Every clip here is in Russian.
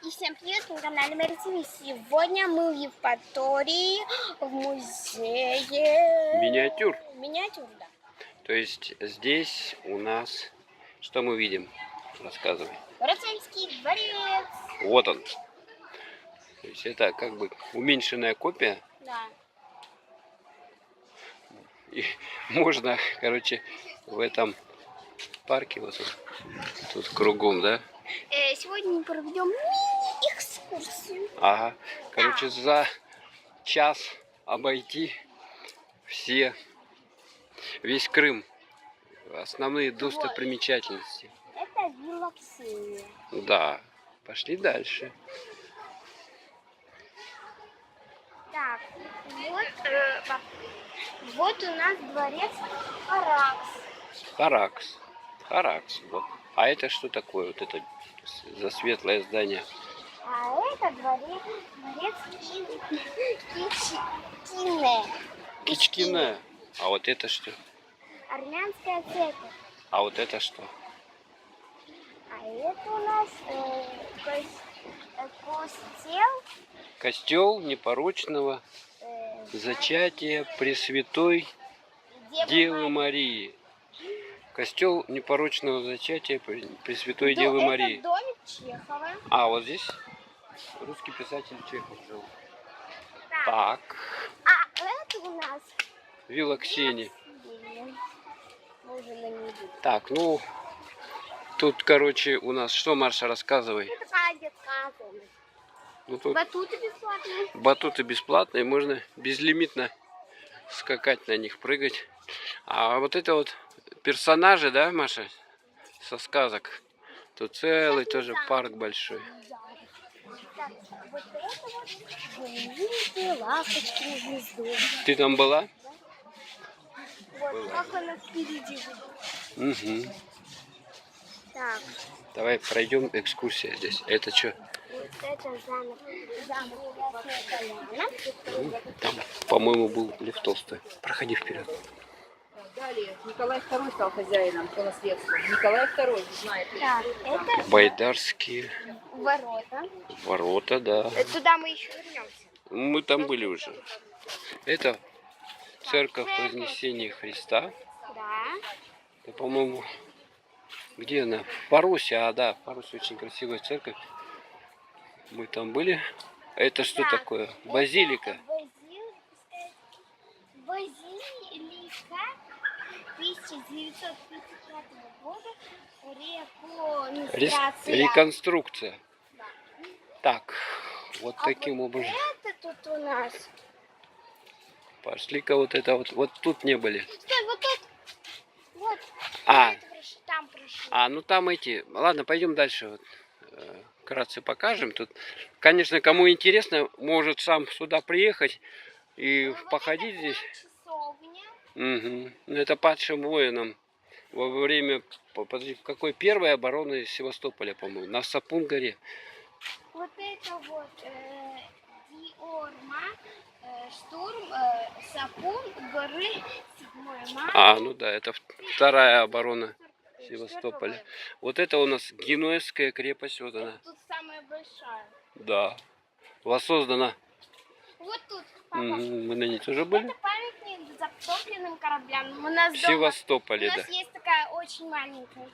И всем привет, на канале Мэри ТВ. Сегодня мы в Евпатории, в музее... Миниатюр. Миниатюр, да. То есть здесь у нас... Что мы видим? Рассказывай. Бородинский дворец. Вот он. То есть это как бы уменьшенная копия. Да. И можно, короче, в этом парке, вот тут кругом, да? Сегодня мы проведем мини-экскурсию. Ага. Короче, за час обойти весь Крым. Основные достопримечательности. Это вилла Ксения. Да. Пошли дальше. Так, вот у нас дворец Харакс. Харакс. Вот. А это что такое? Вот это за светлое здание. А это дворец Кичкине. Кичкине. А вот это что? Армянская церковь. А вот это что? А это у нас костел. Костел непорочного зачатия Пресвятой Девы Марии. Костел непорочного зачатия Пресвятой Девы Марии. Это домик Чехова. А вот здесь русский писатель Чехов жил. Так. А это у нас Вилла Ксении. Мы уже на ней идем. Так, ну тут, короче, у нас что, Марша, рассказывай. Это такая детская зона. Ну, тут Батуты бесплатные. батуты бесплатные, можно безлимитно скакать на них, прыгать. А вот это вот персонажи, да, Маша, со сказок. Тут целый тоже парк большой. Так, вот это вот знаменитые ласточкино гнездо. Ты там была? Вот Была. как она впереди. Угу. Так, Давай пройдем экскурсия здесь. Это что? вот это замок Красная Поляна. Там, по-моему, был Лев Толстой. Проходи вперед. Далее Николай II стал хозяином по наследству. Николай II знает. Так, это Байдарские ворота. ворота, да. Туда мы еще вернемся. Мы там были уже. Это церковь Вознесения Христа. Да. Это, по-моему, где она? В Парусе, да, в Парусе очень красивая церковь. Мы там были. Это что такое? Базилика. Базилика 1935 года. Реконструкция. Так, вот таким образом. Это тут у нас. Пошли-ка вот это вот. Вот тут не были. Стой, вот тут. Вот. А. Там прошли. Ну там эти. Ладно, пойдем дальше. Вот. Вкратце покажем. Тут, конечно, кому интересно, может сам сюда приехать и походить здесь. Угу. Ну, это падшим воинам во время, подожди, какой первой обороны Севастополя, по-моему, на Сапун-горе. Вот это вот Диорма, штурм, Сапун, горы, 7 марта. Ну да, это вторая оборона Севастополя. Вот это у нас Генуэзская крепость, вот она. Тут самая большая. Да. Воссоздана. Вот тут, папа. Мы на ней тоже были. Это памятник затопленным кораблям. У нас В Севастополе, дома, у нас есть такая очень маленькая.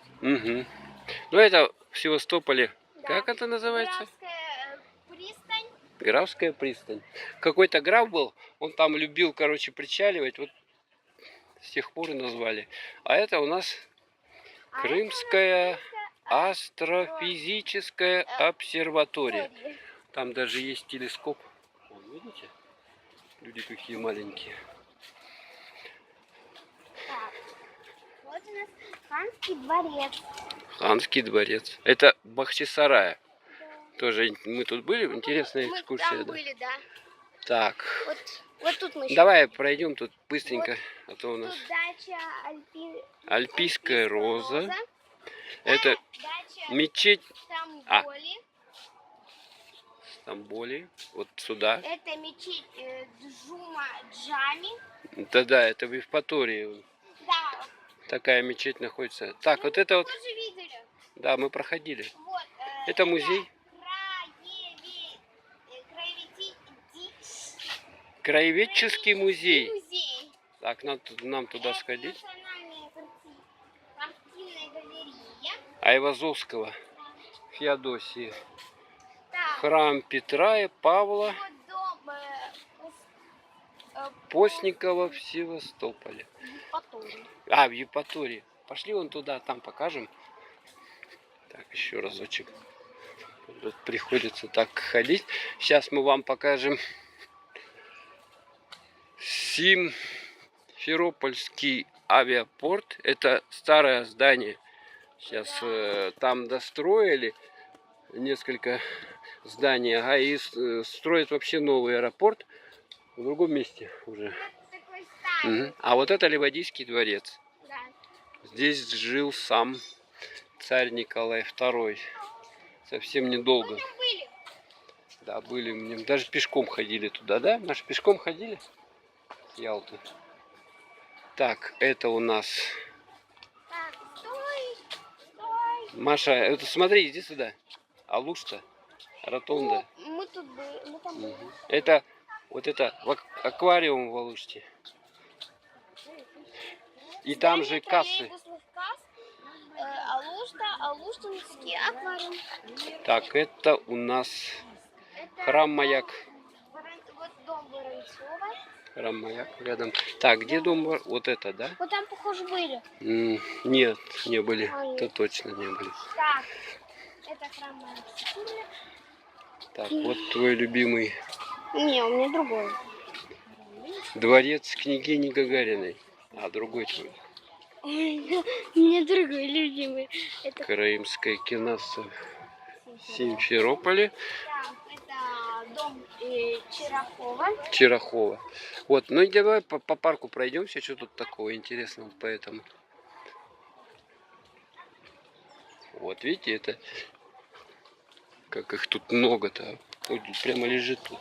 Ну это в Севастополе. Да. Как это называется? Графская пристань. Графская пристань. Какой-то граф был, он там любил, короче, причаливать. Вот с тех пор и назвали. А это у нас Крымская астрофизическая обсерватория. Там даже есть телескоп. Вон, видите? Люди какие маленькие. Так, вот у нас Ханский дворец. Ханский дворец. Это Бахчисарая. Тоже мы тут были, интересная экскурсия. Мы там были, да. Так. Вот тут мы еще. Давай пройдем тут быстренько, а то у нас Тут дача Альпийская роза. Это дача мечеть в Стамбуле. Вот сюда. Это мечеть Джума-Джами. Да, это в Евпатории. Да. Такая мечеть находится. Так, вот это вот. Тоже видели. Да, мы проходили. Вот, это музей. Краеведческий музей. Музей. Так, нам туда Это сходить. национальная картинная галерея. Айвазовского, Феодосии. Так, Храм Петра и Павла вот дом Постникова в Севастополе. Евпатории. А, в Евпатории. Пошли вон туда, там покажем. Так, еще разочек. Тут приходится так ходить. Сейчас мы вам покажем Симферопольский авиапорт. Это старое здание. Сейчас там достроили несколько зданий. Ага, и строят вообще новый аэропорт в другом месте уже. Такой старый. Мгм. А вот это Ливадийский дворец. Да. Здесь жил сам царь Николай II. Совсем недолго. Мы там были. Да, были в нем. Даже пешком ходили туда, да? Маш, пешком ходили? С Ялты. Так, это у нас... Так, стой, стой. Маша, это смотри, иди сюда. Алушта, Ротонда. О, мы тут были, мы там были. Это вот это аквариум в Алуште. И там же Здание кассы. троллейбусных касс, Алуштинский аквариум. Так, это у нас Это храм-маяк. Вот дом Воронцова. Храм-маяк рядом. Так, где дом? Вот это, да? Вот там, похоже, были. Нет, не были. А, нет. Это точно не были. Так, это храм Маяк. Так, вот твой любимый Не, у меня другой. дворец княгини Гагариной. А другой твой. У меня другой любимый. Это Крымское кино в Симферополе. это дом Чирахова. Чирахова. Вот, ну и давай по парку пройдемся, что тут такого интересного, поэтому. Вот, видите, это как их тут много-то. Вот прямо лежит тут.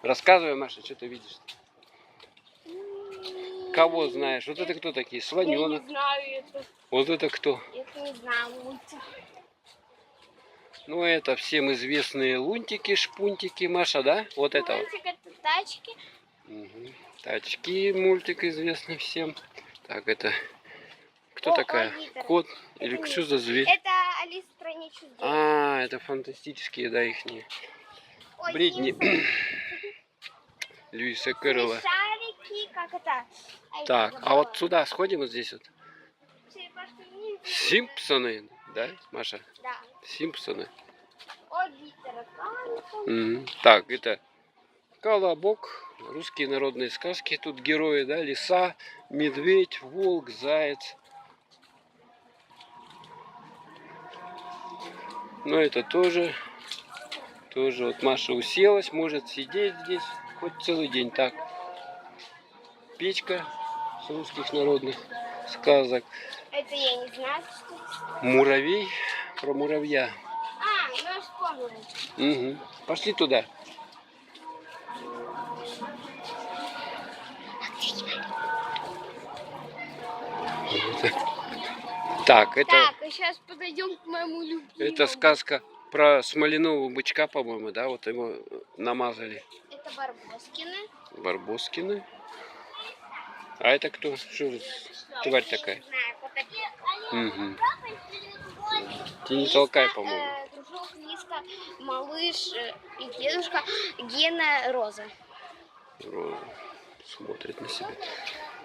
Рассказывай, Маша, что ты видишь? Кого знаешь? Вот это кто такие? Я Слоненок. не знаю это. Вот это кто? Это не знаю мультик. Ну, это всем известные лунтики, шпунтики, Маша, да? Вот это вот. Мультик это тачки. Угу. Тачки, мультик известный всем. Так, это... Кто О, такая? Алита. Кот? Это Или не- что за зверь? Это Алиса в стране чудес. А, это фантастические, да, ихние. Ой, Бритни. Симпсоны. Льюиса Кэрролла. Смешарики, как это? Ай, Так, забыла. а вот сюда сходим, вот здесь вот. Черепашки-ниндзя. Симпсоны, да, Маша? Да. Симпсоны. От Виктора Танка. Мгм. Так, это Колобок, русские народные сказки. Тут герои, да, лиса, медведь, волк, заяц. Но это тоже вот Маша уселась, может сидеть здесь хоть целый день так. Печка с русских народных сказок. Это я не знаю, что это. Муравей, про муравья. А, ну я вспомнила. Угу. Пошли туда. Так, это, Так, а сейчас подойдем к моему любимому. это сказка про смоляного бычка, по-моему, да? Вот его намазали. Это Барбоскины. Барбоскины. А это кто? Что за тварь такая? Не знаю, вот такие. Угу. Ты не толкай, по-моему. Дружок, Лиска, малыш и дедушка Гена Роза. Роза смотрит на себя.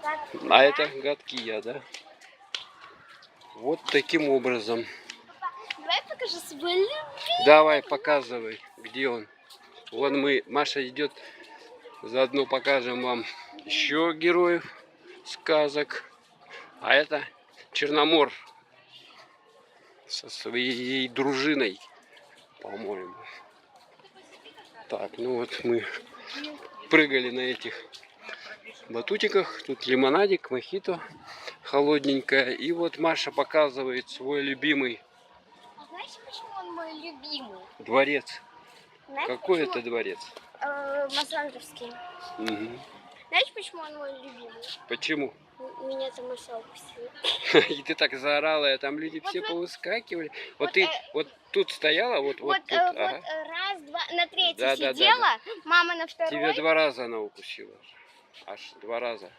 Так, А это гадкий я, да? Вот таким образом. давай покажи свой любимый. Давай, показывай, где он. Вон мы, Маша идет. Заодно покажем вам еще героев сказок. А это Черномор со своей дружиной, по-моему. Так, ну вот мы прыгали на этих батутиках. Тут лимонадик, мохито холодненькое. И вот Маша показывает свой любимый А знаешь, почему он мой любимый? дворец. Знаешь, Какой почему? это дворец? Массандровский. Угу. Знаешь, почему он мой любимый? Почему? Меня там мыша укусила. И ты так заорала, и там люди все Вот. повыскакивали. Вот Вот, ты вот тут стояла, вот Вот, тут. Ага. раз, два, на третий Да, да, да, сидела, мама на второй. Тебя 2 раза она укусила. Аж 2 раза.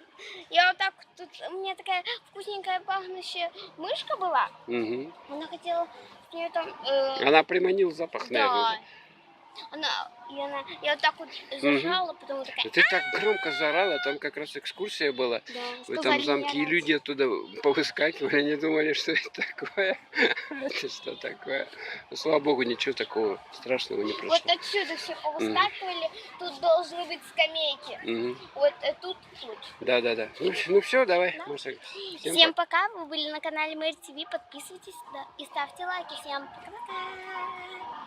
Я вот так тут, у меня такая вкусненькая пахнущая мышка была. Мгм. Она хотела с нее там... Она приманила запах, наверное. да. Я вот так вот зажала, потом вот Да. такая... Ты так громко заорала, там как раз экскурсия была. Да, В этом сказали замке, не и орать. люди оттуда повыскакивали, они думали, что это такое. Это что такое? Ну, слава богу, ничего такого страшного не Вот прошло. отсюда все повыскакивали, тут должны быть скамейки. Мгм. Вот тут. Да, да, да. Ну все, давай, Да. Маша. Всем пока, вы были на канале Мэри ТВ, подписывайтесь и ставьте лайки. Всем пока-пока.